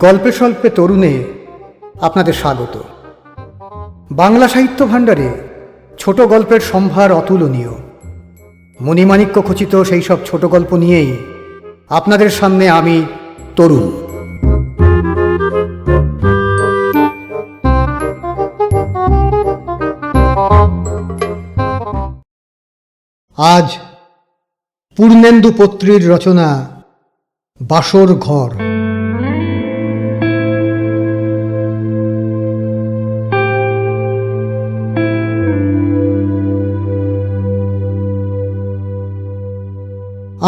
গল্পে স্বল্পে তরুণে আপনাদের স্বাগত। বাংলা সাহিত্য ভাণ্ডারে ছোট গল্পের সম্ভার অতুলনীয়। মণিমাণিক্য খচিত সেই সব ছোট গল্প নিয়েই আপনাদের সামনে আমি তরুণ। আজ পূর্ণেন্দু পত্রীর রচনা বাসর ঘর।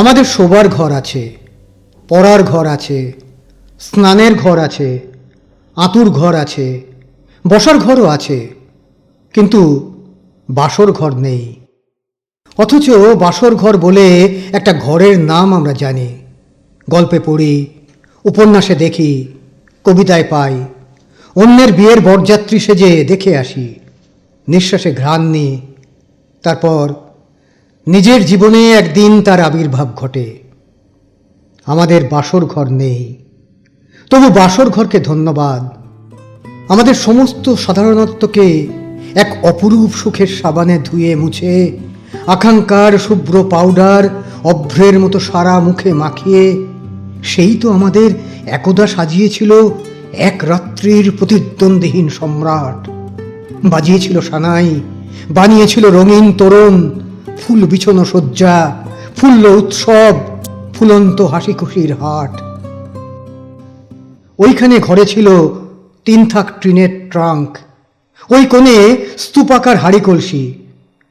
আমাদের শোবার ঘর আছে, পড়ার ঘর আছে, স্নানের ঘর আছে, আঁতুর ঘর আছে, বসার ঘরও আছে, কিন্তু বাসর ঘর নেই। অথচ বাসর ঘর বলে একটা ঘরের নাম আমরা জানি, গল্পে পড়ি, উপন্যাসে দেখি, কবিতায় পাই। অন্যের বিয়ের বরযাত্রী সেজে দেখে আসি, নিঃশ্বাসে ঘ্রাণ নিই, তারপর নিজের জীবনে একদিন তার আবির্ভাব ঘটে। আমাদের বাসর ঘর নেই, তবু বাসর ঘরকে ধন্যবাদ। আমাদের সমস্ত সাধারণত্বকে এক অপরূপ সুখের সাবানে ধুয়ে মুছে আকাঙ্ক্ষার শুভ্র পাউডার অভ্রের মতো সারা মুখে মাখিয়ে সেই তো আমাদের একদা সাজিয়েছিল এক রাত্রির প্রতিদ্বন্দ্বীহীন সম্রাট। বাজিয়েছিল সানাই, বানিয়েছিল রঙিন তোরণ, ফুল বিছানো শয্যা, ফুল্ল উৎসব, ফুলন্ত হাসি খুশির হাট। ওইখানে ঘরে ছিল 3 থাক টিনের ট্রাঙ্ক, ওই কোণে স্তূপাকার হাড়ি কলসি,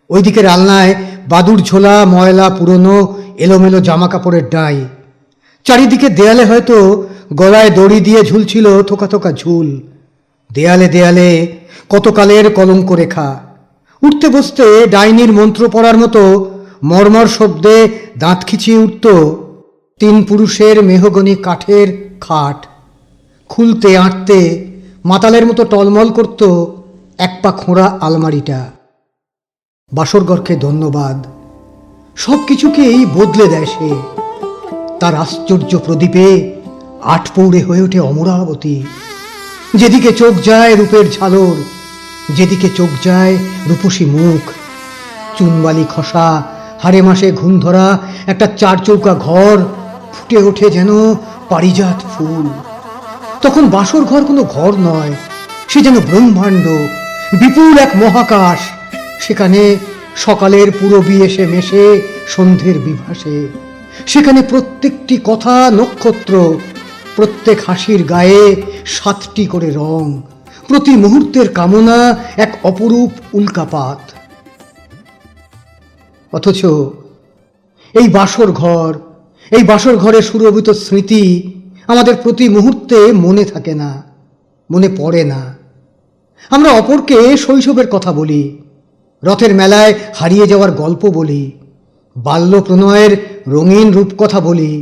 ওই দিকের আলনায় বাদুর ঝোলা ময়লা পুরনো এলোমেলো জামা কাপড়ের ডাই। চারিদিকে দেয়ালে হয়তো গলায় দড়ি দিয়ে ঝুলছিল থোকা থোকা ঝুল। দেয়ালে দেয়ালে কতকালের কলঙ্ক রেখা। উঠতে বসতে ডাইনির মন্ত্র পড়ার মতো মর্মর শব্দে দাঁত খিচিয়ে উঠত 3 পুরুষের মেহগনি কাঠের খাট। খুলতে আঁটতে মাতালের মতো টলমল করত 1 পা খোঁড়া আলমারিটা। বাসরঘরকে ধন্যবাদ, সব কিছুকেই বদলে দেয় সে। তার আশ্চর্য প্রদীপে 8 পৌড়ে হয়ে ওঠে অমরাবতী। যেদিকে চোখ যায় রূপের ঝালর, যেদিকে চোখ যায় রূপসী মুখ। চুনবালি খসা হাড়ে মাসে ঘুম ধরা একটা 4 চৌকা ঘর ফুটে ওঠে যেন পারিজাত ফুল। তখন বাসর ঘর কোনো ঘর নয়, সে যেন ব্রহ্মাণ্ড, বিপুল এক মহাকাশ। সেখানে সকালের পুরবী এসে মেশে সন্ধ্যের বিভাসে। সেখানে প্রত্যেকটি কথা নক্ষত্র, প্রত্যেক হাসির গায়ে 7টি করে রং, প্রতি মুহূর্তের কামনা এক অপরূপ উল্কাপাত। অথচ এই বাসর ঘর, এই বাসর ঘরে সুরভিত স্মৃতি আমাদের প্রতি মুহূর্তে মনে থাকে না, মনে পড়ে না। আমরা অপরকে শৈশবের কথা বলি, রথের মেলায় হারিয়ে যাওয়ার গল্প বলি, বাল্য প্রণয়ের রঙিন রূপকথা বলি,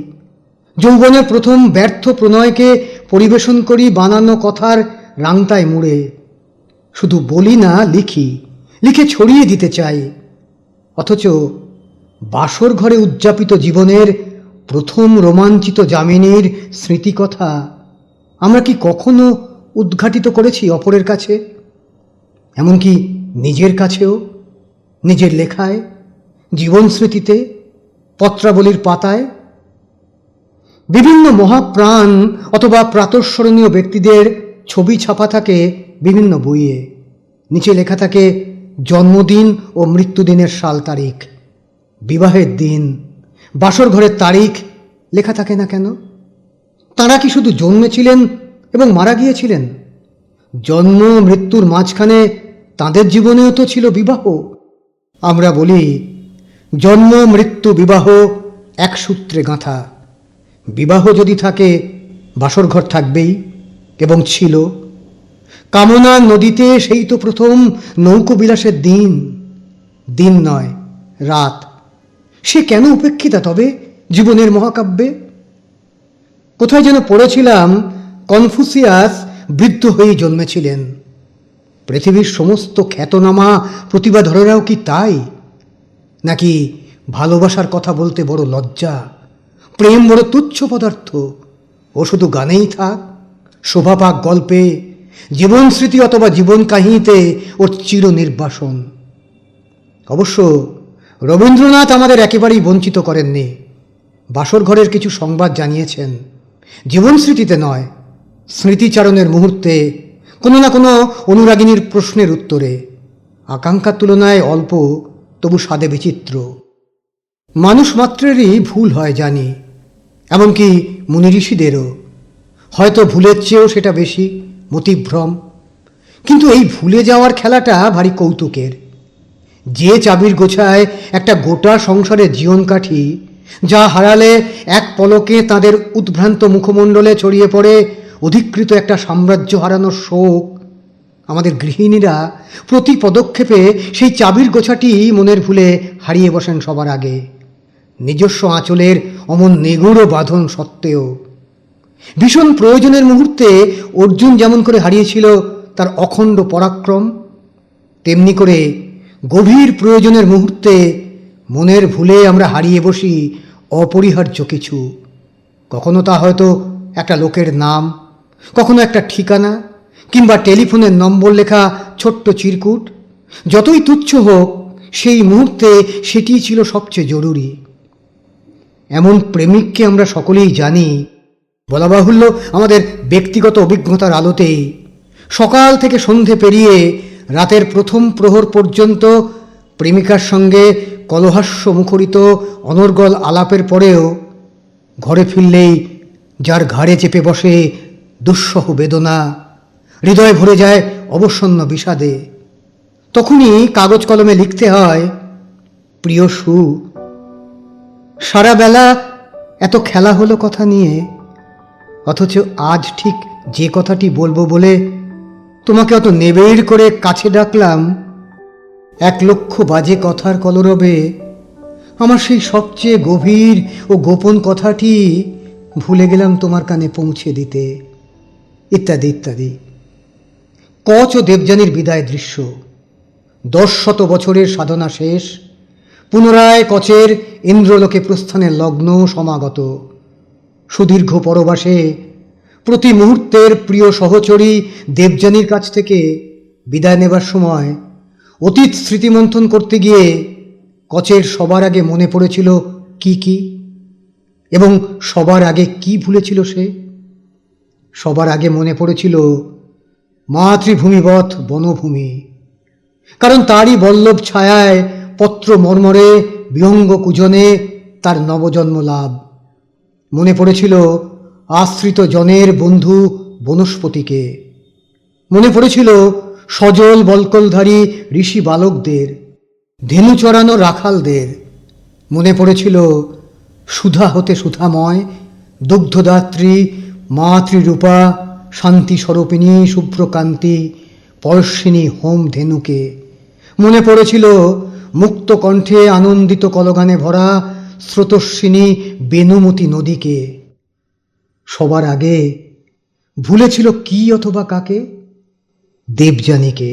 যৌবনের প্রথম ব্যর্থ প্রণয়কে পরিবেশন করি বানানো কথার রাংতায় মুড়ে। শুধু বলি না, লিখি, লিখে ছড়িয়ে দিতে চাই। অথচ বাসর ঘরে উদযাপিত জীবনের প্রথম রোমাঞ্চিত যামিনীর স্মৃতিকথা আমরা কি কখনো উদ্ঘাটিত করেছি অপরের কাছে? এমনকি নিজের কাছেও, নিজের লেখায়, জীবন স্মৃতিতে, পত্রাবলীর পাতায়। বিভিন্ন মহাপ্রাণ অথবা প্রাতঃস্মরণীয় ব্যক্তিদের ছবি ছাপা থাকে বিভিন্ন বইয়ে। নিচে লেখা থাকে জন্মদিন ও মৃত্যুদিনের সাল তারিখ, বিবাহের দিন, বাসর ঘরের তারিখ লেখা থাকে না কেন? তাঁরা কি শুধু জন্মেছিলেন এবং মারা গিয়েছিলেন? জন্ম মৃত্যুর মাঝখানে তাঁদের জীবনেও তো ছিল বিবাহ। আমরা বলি জন্ম মৃত্যু বিবাহ এক সূত্রে গাঁথা। বিবাহ যদি থাকে বাসর ঘর থাকবেই, এবং ছিল। কামনা নদীতে সেই তো প্রথম নৌকোবিলাসের দিন, দিন নয় রাত। সে কেন উপেক্ষিতা তবে জীবনের মহাকাব্যে? কোথায় যেন পড়েছিলাম কনফুসিয়াস বৃদ্ধ হয়েই জন্মেছিলেন। পৃথিবীর সমস্ত খ্যাতনামা প্রতিভাধরেরাও কি তাই? নাকি ভালোবাসার কথা বলতে বড় লজ্জা, প্রেম বড় তুচ্ছ পদার্থ, ও শুধু গানেই থাক, শোভা পাক গল্পে, জীবন স্মৃতি অথবা জীবন কাহিনীতে ওর চির নির্বাসন। অবশ্য রবীন্দ্রনাথ আমাদের একেবারেই বঞ্চিত করেননি। বাসর ঘরের কিছু সংবাদ জানিয়েছেন, জীবন স্মৃতিতে নয়, স্মৃতিচারণের মুহূর্তে, কোনো না কোনো অনুরাগিনীর প্রশ্নের উত্তরে, আকাঙ্ক্ষার তুলনায় অল্প, তবু স্বাদে বিচিত্র। মানুষ মাত্রেরই ভুল হয় জানি, এমনকি মুনি ঋষিদেরও। হয়তো ভুলের চেয়েও সেটা বেশি মতিভ্রম। কিন্তু এই ভুলে যাওয়ার খেলাটা ভারী কৌতুকের। যে চাবির গোছায় একটা গোটা সংসারের জীবন কাঠি, যা হারালে এক পলকে তাদের উদ্ভ্রান্ত মুখমণ্ডলে ছড়িয়ে পড়ে অধিকৃত একটা সাম্রাজ্য হারানোর শোক, আমাদের গৃহিণীরা প্রতি পদক্ষেপে সেই চাবির গোছাটি মনের ভুলে হারিয়ে বসেন সবার আগে, নিজস্ব আঁচলের অমন নিগুড় বাঁধন সত্ত্বেও। ভীষণ প্রয়োজনের মুহূর্তে অর্জুন যেমন করে হারিয়েছিল তার অখণ্ড পরাক্রম, তেমনি করে গভীর প্রয়োজনের মুহূর্তে মনের ভুলে আমরা হারিয়ে বসি অপরিহার্য কিছু। কখনো তা হয়তো একটা লোকের নাম, কখনো একটা ঠিকানা, কিংবা টেলিফোনের নম্বর লেখা ছোট্ট চিরকুট। যতই তুচ্ছ হোক, সেই মুহূর্তে সেটি ছিল সবচেয়ে জরুরি। এমন প্রেমিককে আমরা সকলেই জানি। বলা বাহুল্য, আমাদের ব্যক্তিগত অভিজ্ঞতার আলোতেই সকাল থেকে সন্ধে পেরিয়ে রাতের প্রথম প্রহর পর্যন্ত প্রেমিকার সঙ্গে কলহাস্য মুখরিত অনর্গল আলাপের পরেও ঘরে ফিরলেই যার ঘাড়ে চেপে বসে দুঃসহ বেদনা, হৃদয় ভরে যায় অবসন্ন বিষাদে, তখনই কাগজ কলমে লিখতে হয়, প্রিয় সু, সারা বেলা এত খেলা হলো কথা নিয়ে, অথচ আজ ঠিক যে কথাটি বলবো বলে তোমাকে অত নেবেড় করে কাছে ডাকলাম, 1,00,000 বাজে কথার কলরবে আমার সেই সবচেয়ে গভীর ও গোপন কথাটি ভুলে গেলাম তোমার কানে পৌঁছে দিতে, ইত্যাদি ইত্যাদি। কচ ও দেবযানীর বিদায় দৃশ্য। 10 বছরের সাধনা শেষ, পুনরায় কচের ইন্দ্রলোকে প্রস্থানের লগ্ন সমাগত। সুদীর্ঘ পরবাসে প্রতি মুহূর্তের প্রিয় সহচরী দেবযানীর কাছ থেকে বিদায় নেবার সময় অতীত স্মৃতিমন্থন করতে গিয়ে কচের সবার আগে মনে পড়েছিল কি, এবং সবার আগে কি ভুলেছিল সে। সবার আগে মনে পড়েছিল মাতৃভূমিবৎ বনভূমি, কারণ তারই বল্লভ ছায়ায় পত্র মর্মরে বিহঙ্গ কুজনে তার নবজন্ম লাভ। মনে পড়েছিল আশ্রিত জনের বন্ধু বনস্পতিকে। মনে পড়েছিল সজল বলকলধারী ঋষি বালকদের, ধেনু চড়ানো রাখালদের। মনে পড়েছিল সুধা হতে সুধাময়, দুগ্ধদাত্রী মাতৃরূপা, শান্তি স্বরূপিণী শুভ্রকান্তি পরশিনী হোম ধেনুকে। মনে পড়েছিল মুক্ত কণ্ঠে আনন্দিত কলগানে ভরা স্রোতস্বিনী বেনুমতি নদীকে। সবার আগে ভুলেছিল কি অথবা কাকে? দেবযানীকে।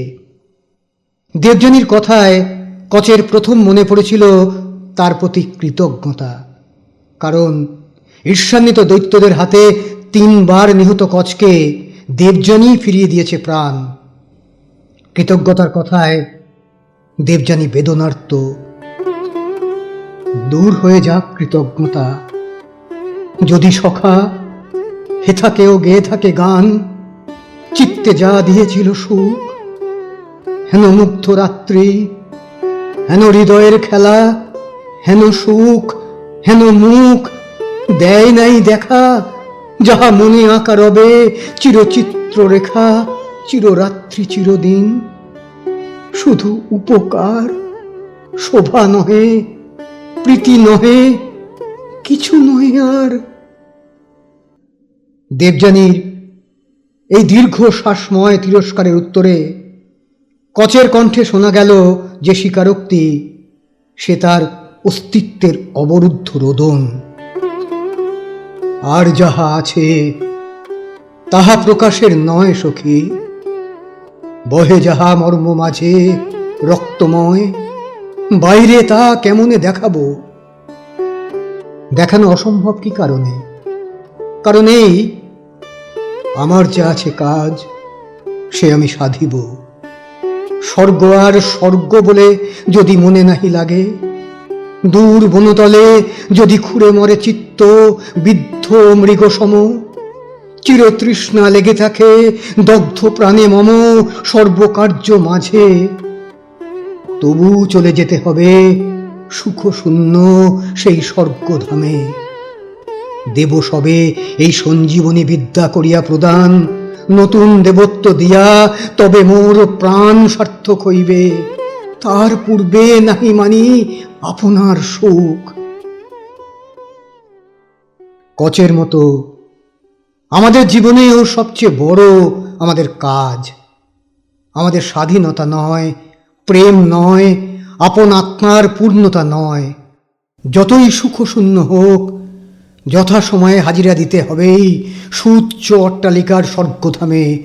দেবযানীর কথায় কচের প্রথম মনে পড়েছিল তার প্রতি কৃতজ্ঞতা, কারণ ঈর্ষান্বিত দৈত্যদের হাতে 3 বার নিহত কচকে দেবযানী ফিরিয়ে দিয়েছে প্রাণ। কৃতজ্ঞতার কথায় দেবযানী বেদনার্ত। দূর হয়ে যাক কৃতজ্ঞতা, যদি সখা হেথা কেউ গেয়ে থাকে গান, চিত্তে যা দিয়েছিল সুখ, হেন মুগ্ধ রাত্রি, হেন হৃদয়ের খেলা, হেন সুখ, হেন মুখ দেয় নাই দেখা, যাহা মনে আঁকা রবে চিরচিত্র রেখা, চিররাত্রি চিরদিন। শুধু উপকার, শোভা নহে, প্রীতি নহে, কিছু নহে আর। দেবযানীর এই দীর্ঘ শ্বাসময় তিরস্কারের উত্তরে কচের কণ্ঠে শোনা গেল যে স্বীকারোক্তি, সে তার অস্তিত্বের অবরুদ্ধ রোদন। আর যাহা আছে তাহা প্রকাশের নয় সখী, বহে যাহা মর্ম মাঝে রক্তময়, বাইরে তা কেমনে দেখাবো? দেখানো অসম্ভব কি কারণে? কারণ এই, আমার যা আছে কাজ সে আমি সাধিব। স্বর্গ আর স্বর্গ বলে যদি মনে নাহি লাগে, দূর বনতলে যদি খুঁড়ে মরে চিত্ত বিদ্ধ মৃগসম, চিরতৃষ্ণা লেগে থাকে দগ্ধ প্রাণে মম সর্বকার্য মাঝে, তবু চলে যেতে হবে সুখ শূন্য সেই স্বর্গধামে। দেব সবে এই সঞ্জীবনী বিদ্যা করিয়া প্রদান, নতুন দেবত্ব দিয়া তবে মোর প্রাণ সার্থক হইবে। তার পূর্বে নাহি মানি আপনার সুখ। কচের মতো আমাদের জীবনেও সবচেয়ে বড় আমাদের কাজ, আমাদের স্বাধীনতা নয়, প্রেম নয়, আপন আত্মার পূর্ণতা নয়। যতই সুখশূন্য হোক, যথাসময়ে হাজিরা দিতে হবেই সুউচ্চ অট্টালিকার স্বর্গধামে।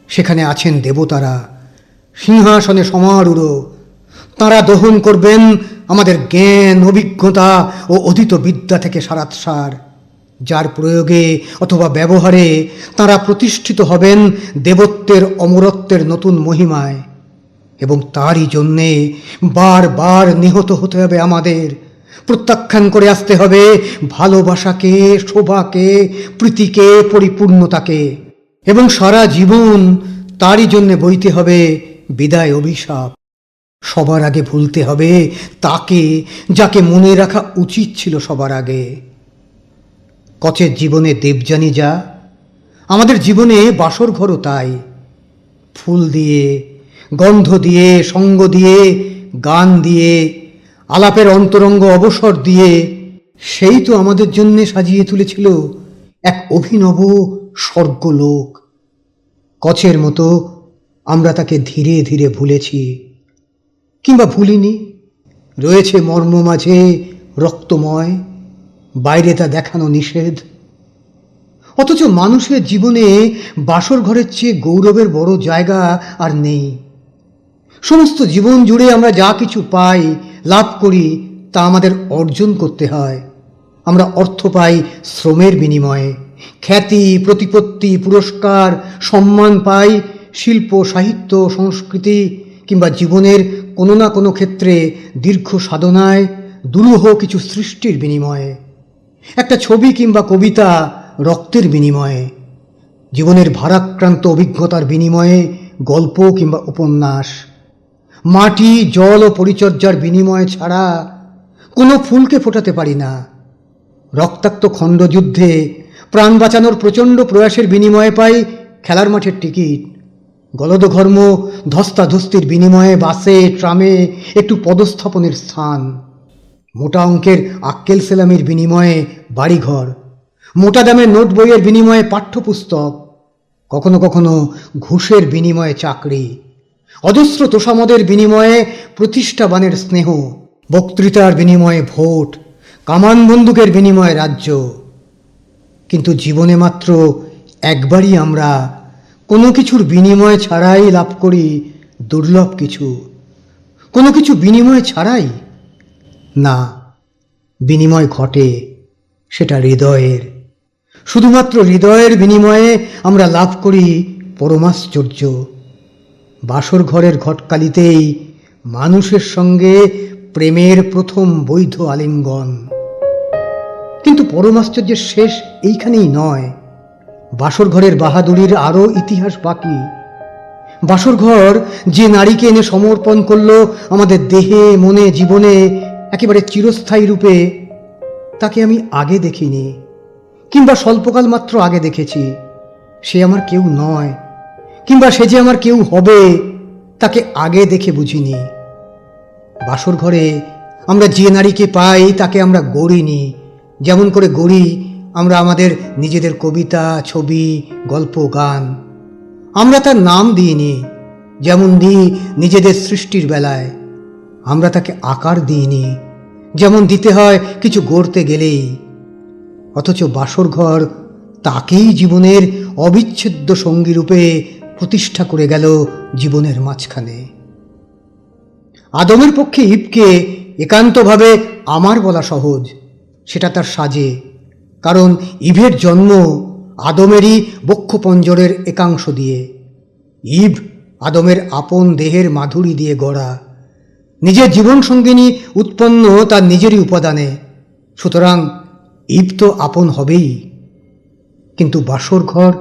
সেখানে আছেন দেবতারা, সিংহাসনে সমারূঢ়। তাঁরা দহন করবেন আমাদের জ্ঞান, অভিজ্ঞতা ও অধীত বিদ্যা থেকে সারাৎসার, যার প্রয়োগে অথবা ব্যবহারে তাঁরা প্রতিষ্ঠিত হবেন দেবত্বের অমরত্বের নতুন মহিমায়। এবং তারই জন্যে বারবার নিহত হতে হবে আমাদের, প্রত্যাখ্যান করে আসতে হবে ভালোবাসাকে, শোভাকে, প্রীতিকে, পরিপূর্ণতাকে। এবং সারা জীবন তারই জন্যে বইতে হবে বিদায় অভিশাপ। সবার আগে ভুলতে হবে তাকে যাকে মনে রাখা উচিত ছিল সবার আগে। কচের জীবনে দেবযানী যা, আমাদের জীবনে বাসর ঘরও তাই। ফুল দিয়ে, গন্ধ দিয়ে, সঙ্গ দিয়ে, গান দিয়ে, আলাপের অন্তরঙ্গ অবসর দিয়ে সেই তো আমাদের জন্য সাজিয়ে তুলেছিল এক অভিনব স্বর্গলোক। কচের মতো আমরা তাকে ধীরে ধীরে ভুলেছি, কিংবা ভুলিনি। রয়েছে মর্ম মাঝে রক্তময়, বাইরে তা দেখানো নিষেধ। অথচ মানুষের জীবনে বাসর ঘরের চেয়ে গৌরবের বড় জায়গা আর নেই। সমস্ত জীবন জুড়ে আমরা যা কিছু পাই, লাভ করি, তা আমাদের অর্জন করতে হয়। আমরা অর্থ পাই শ্রমের বিনিময়ে, খ্যাতি, প্রতিপত্তি, পুরস্কার, সম্মান পাই শিল্প, সাহিত্য, সংস্কৃতি কিংবা জীবনের কোনো না কোনো ক্ষেত্রে দীর্ঘ সাধনায় দুরূহ কিছু সৃষ্টির বিনিময়ে। একটা ছবি কিংবা কবিতা রক্তের বিনিময়ে, জীবনের ভারাক্রান্ত অভিজ্ঞতার বিনিময়ে গল্প কিংবা উপন্যাস। মাটি, জল ও পরিচর্যার বিনিময়ে ছাড়া কোনো ফুলকে ফোটাতে পারি না। রক্তাক্ত খণ্ডযুদ্ধে প্রাণ বাঁচানোর প্রচণ্ড প্রয়াসের বিনিময়ে পাই খেলার মাঠের টিকিট। গলদঘর্ম ধস্তাধস্তির বিনিময়ে বাসে, ট্রামে একটু পদস্থাপনের স্থান। মোটা অঙ্কের আক্কেল সেলামির বিনিময়ে বাড়িঘর, মোটা দামের নোট বইয়ের বিনিময়ে পাঠ্যপুস্তক, কখনো কখনো ঘুষের বিনিময়ে চাকরি, অজস্র তোষামদের বিনিময়ে প্রতিষ্ঠাবানের স্নেহ, বক্তৃতার বিনিময়ে ভোট, কামান বন্দুকের বিনিময়ে রাজ্য। কিন্তু জীবনে মাত্র একবারই আমরা কোনো কিছুর বিনিময় ছাড়াই লাভ করি দুর্লভ কিছু। কোনো কিছু বিনিময় ছাড়াই না, বিনিময় ঘটে, সেটা হৃদয়ের। শুধুমাত্র হৃদয়ের বিনিময়ে আমরা লাভ করি পরমাশ্চর্য। বাসর ঘরের ঘটকালিতেই মানুষের সঙ্গে প্রেমের প্রথম বৈধ আলিঙ্গন। কিন্তু পরমাশ্চর্যের শেষ এইখানেই নয়। বাসর ঘরের বাহাদুরির আরও ইতিহাস বাকি। বাসর ঘর যে নারীকে এনে সমর্পণ করলো আমাদের দেহে, মনে, জীবনে একেবারে চিরস্থায়ী রূপে, তাকে আমি আগে দেখিনি, কিংবা স্বল্পকাল মাত্র আগে দেখেছি। সে আমার কেউ নয়, কিংবা সে যে আমার কেউ হবে তাকে আগে দেখে বুঝিনি। বাসর ঘরে আমরা যে নারীকে পাই তাকে আমরা গড়িনি, যেমন করে গড়ি আমরা আমাদের নিজেদের কবিতা, ছবি, গল্প, গান। আমরা তার নাম দিইনি, যেমন দিই নিজেদের সৃষ্টির বেলায়। আমরা তাকে আকার দিইনি, যেমন দিতে হয় কিছু গড়তে গেলেই। অথচ বাসর ঘর তাকেই জীবনের অবিচ্ছেদ্য সঙ্গী রূপে প্রতিষ্ঠা করে গেল জীবনের মাঝখানে। আদমের পক্ষে ইভকে একান্তভাবে আমার বলা সহজ, সেটা তার সাজে, কারণ ইভের জন্ম আদমেরই বক্ষপঞ্জরের একাংশ দিয়ে। ইভ আদমের আপন দেহের মাধুরী দিয়ে গড়া, নিজের জীবন সঙ্গিনী উৎপন্ন তার নিজেরই উপাদানে, সুতরাং ইভ তো আপন হবেই। কিন্তু বাসর ঘর,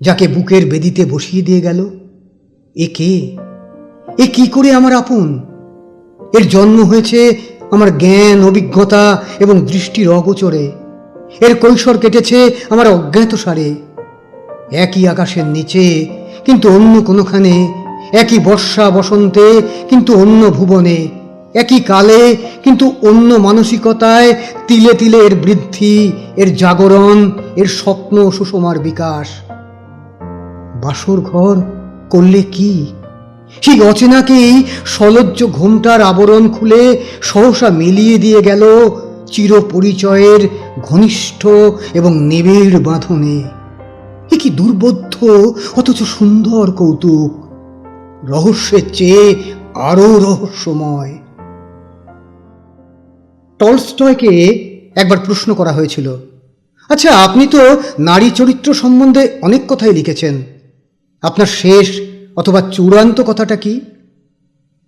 যাকে বুকের বেদিতে বসিয়ে দিয়ে গেল, এ কে? এ কি করে আমার আপন? এর জন্ম হয়েছে আমার জ্ঞান, অভিজ্ঞতা এবং দৃষ্টির অগোচরে। এর কৈশোর কেটেছে আমার অজ্ঞাতসারে। একই আকাশের নিচে কিন্তু অন্য কোনোখানে, একই বর্ষা বসন্তে কিন্তু অন্য ভুবনে, একই কালে কিন্তু অন্য মানসিকতায় তিলে তিলে এর বৃদ্ধি, এর জাগরণ, এর স্বপ্ন সুষমার বিকাশ। বাসর ঘর করলে কি? সেই অচেনাকেই সলজ্জ ঘোমটার আবরণ খুলে সহসা মিলিয়ে দিয়ে গেল চিরপরিচয়ের ঘনিষ্ঠ এবং নিবিড় বাঁধনে। এ কি দুর্বোধ্য অথচ সুন্দর কৌতুক, রহস্যের চেয়ে আরো রহস্যময়। টলস্টয়কে একবার প্রশ্ন করা হয়েছিল, আচ্ছা, আপনি তো নারী চরিত্র সম্বন্ধে অনেক কথাই লিখেছেন, আপনার শেষ অথবা চূড়ান্ত কথাটা কি?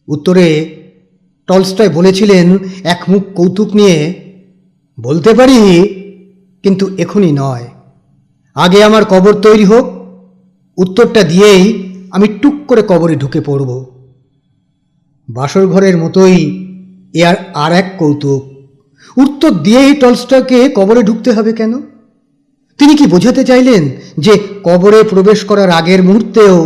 উত্তরে টলস্টয় বলেছিলেন একমুখ কৌতুক নিয়ে, বলতে পারি, কিন্তু এখনই নয়, আগে আমার কবর তৈরি হোক, উত্তরটা দিয়েই আমি টুক করে কবরে ঢুকে পড়ব। বাসর ঘরের মতোই এ আর এক কৌতুক। উত্তর দিয়েই টলস্টয়কে কবরে ঢুকতে হবে কেন? তিনি কি বোঝাতে চাইলেন যে কবরে প্রবেশ করার আগের মুহূর্তেও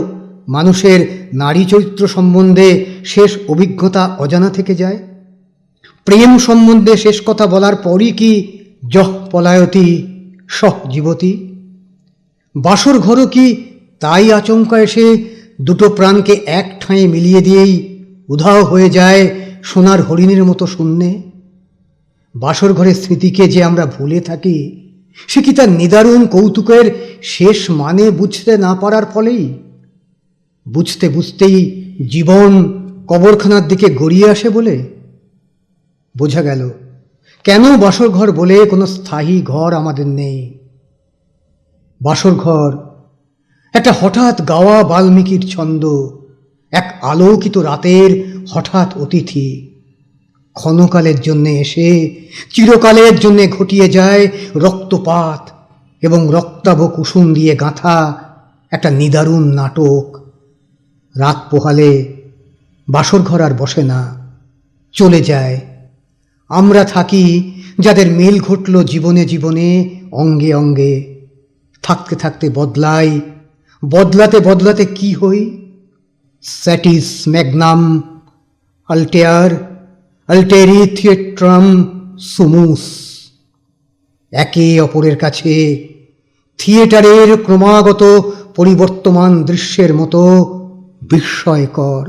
মানুষের নারী চরিত্র সম্বন্ধে শেষ অভিজ্ঞতা অজানা থেকে যায়? প্রেম সম্বন্ধে শেষ কথা বলার পরই কি যহ পলায়তি সহ জীবতি? বাসর ঘরও কি তাই আচমকা এসে দুটো প্রাণকে এক ঠাঁয়ে মিলিয়ে দিয়েই উধাও হয়ে যায় সোনার হরিণের মতো শূন্যে? বাসর ঘরের স্মৃতিকে যে আমরা ভুলে থাকি, সে কি তার নিদারুণ কৌতুকের শেষ মানে বুঝতে না পারার ফলেই? বুঝতে বুঝতেই জীবন কবরখানার দিকে গড়িয়ে আসে বলে? বোঝা গেল কেন বাসর ঘর বলে কোনো স্থায়ী ঘর আমাদের নেই। বাসর ঘর একটা হঠাৎ গাওয়া বাল্মীকির ছন্দ, এক আলোকিত রাতের হঠাৎ অতিথি, ক্ষণকালের জন্যে এসে চিরকালের জন্যে ঘটিয়ে যায় রক্তপাত এবং রক্তাভ কুসুম দিয়ে গাঁথা একটা নিদারুণ নাটক। রাত পোহালে বাসর ঘর আর বসে না, চলে যায়। আমরা থাকি যাদের মিল ঘটল জীবনে জীবনে, অঙ্গে অঙ্গে। থাকতে থাকতে বদলাই, বদলাতে বদলাতে কি হই? স্যাটিস ম্যাগনাম আল্টেয়ার আল্টেরি থিয়েট্রাম সুমুস। একে অপরের কাছে থিয়েটারের ক্রমাগত পরিবর্তমান দৃশ্যের মতো বিস্ময়কর।